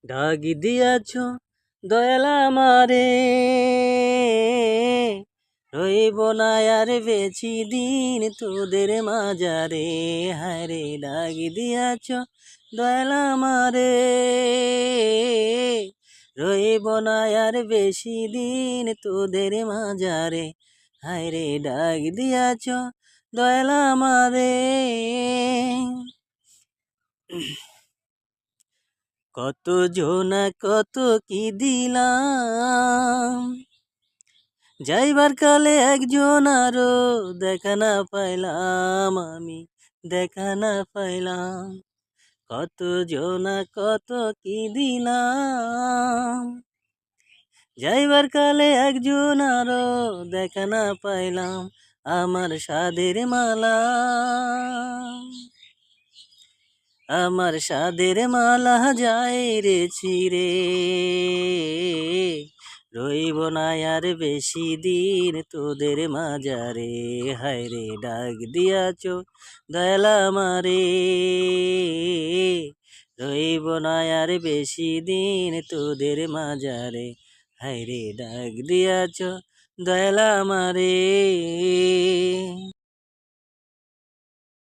ডাক দিয়াছ দয়াল আমারে, রইব না আর বেশি দিন তোদের মাজারে। হায়রে ডাক দিয়াছ দয়াল আমারে, রইব না আর বেশি দিন তোদের মাজারে। হায়রে ডাক দিয়াছ দয়াল আমারে। কত জোনা কত কি দিলাম, যাইবার কালে একজন আরো দেখা না পাইলাম, আমি দেখা না পাইলাম। কত জোনা কত কি দিলাম, যাইবার কালে একজন আরো দেখা না পাইলাম। আমার সাদের মালা, আমার সাদের মালা যায় রে ছিঁড়ে, রইব না আর বেশি দিন তোদের মাজারে। হায়রে ডাক দিয়াছ দয়াল আমারে, রইব না আর বেশি দিন তোদের মাজারে। হায়রে ডাক দিয়াছ দয়াল আমারে।